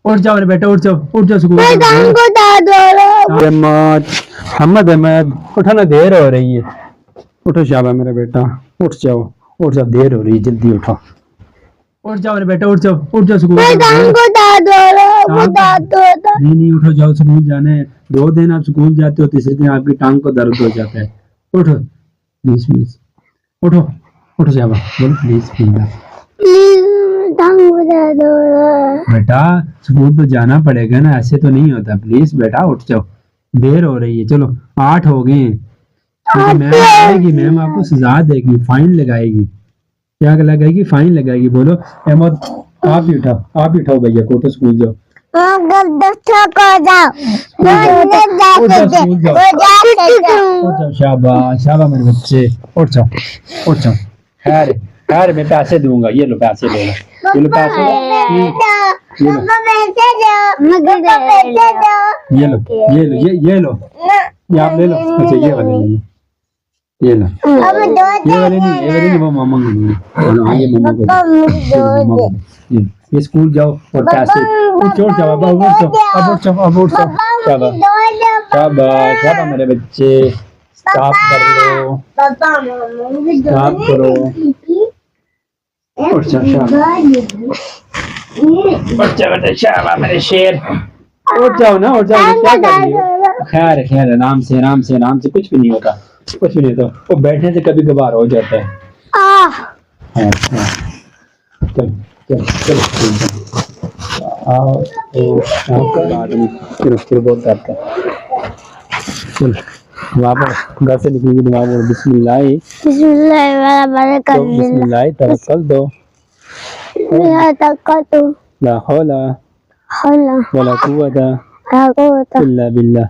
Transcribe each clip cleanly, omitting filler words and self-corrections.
उठ जाओ मेरे बेटा, उठ जाओ स्कूल। अहमद अहमद उठो ना, देर हो रही है। उठो शाबा मेरा बेटा, उठ जाओ, उठ जाओ, देर हो रही है, जल्दी उठो। उठ जाओ मेरे बेटा, उठ जाओ स्कूल। नहीं नहीं, उठो, जाओ स्कूल जाना है। 2 दिन आप स्कूल जाते हो, तीसरे दिन आपकी टांग को दर्द हो जाता है। उठो प्लीज प्लीज, उठो, उठो शाबा, बोलो प्लीज बेटा, स्कूल तो जाना पड़ेगा ना, ऐसे तो नहीं होता। प्लीज बेटा उठ जाओ, देर हो रही है। चलो 8 हो गए हैं। क्योंकि मैम आएगी, मैम आपको सजा देगी, फाइन लगाएगी। क्या लगाएगी? फाइन लगाएगी। बोलो अहमद, आप ही उठाओ, आप ही उठाओ भैया को, उठो स्कूल जाओ। शाबाश शाबाश मेरे बच्चे, उठ जाओ, उठ जाओ। खैर खैर, मैं पैसे दूंगा, ये लो पैसे, ले लो, ये लो पैसे, ये लो, ये लो, ये लो, ये आप ले लो। अच्छा ये वाले, ये लो, ये वाले नहीं, ये वाले नहीं, वो मामा को नहीं। हाँ ये मामा को, ये स्कूल जाओ और पैसे। उठ जाओ, अब उठ जाओ, अब उठ जाओ, अब उठ जाओ। शाबाश शाबाश शाबाश मेरे बच्चे, स्टॉप कर लो, स्टॉप करो। उठ जाओ, शाबाश, उठ जाओ बेटा, शाबाश मेरे शेर। उठ जाओ ना, उठ जाओ, क्या कर रही हो? खैर खैर, आराम से आराम से आराम से, कुछ भी नहीं होता, कुछ भी नहीं होता। वो बैठने से कभी कभार हो जाता है। चलो चलो चलो, आओ, फिर बहुत करता है। चलो वापस घर से निकलने की दुआ बोलो, बिस्मिल्लाह बिस्मिल्लाह तवक्कल दो, ला हौला वला कुव्वता इल्ला बिल्लाह।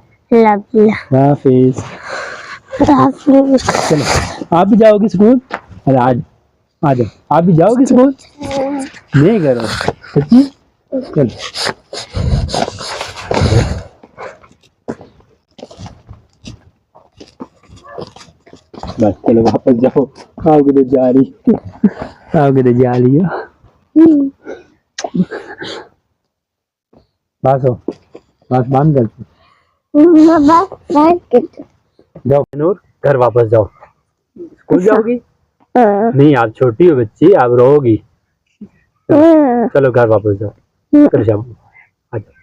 हाफिज। चलो आप भी जाओगे स्कूल? अरे आज आ जाओ, आप भी जाओगे स्कूल? नहीं करो सच्ची? चलो बस, चलो वापस जाओ। आओगे तो जा रही, आओगे तो जा रही हो। बस हो, बस बंद कर जाओ। नूर घर वापस जाओ। स्कूल जाओगी? नहीं, आप छोटी हो बच्ची, आप रोगी। चलो घर वापस जाओ, कर जाओ, आ जाओ,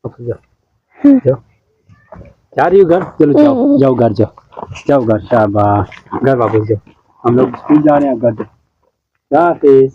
वापस जाओ, जाओ, जा रही हो घर? चलो जाओ, जाओ घर, जाओ, जाओ घर, शाबाश, घर वापस जाओ। हम लोग स्कूल जा रहे हैं, घर जाओ। हाफिज।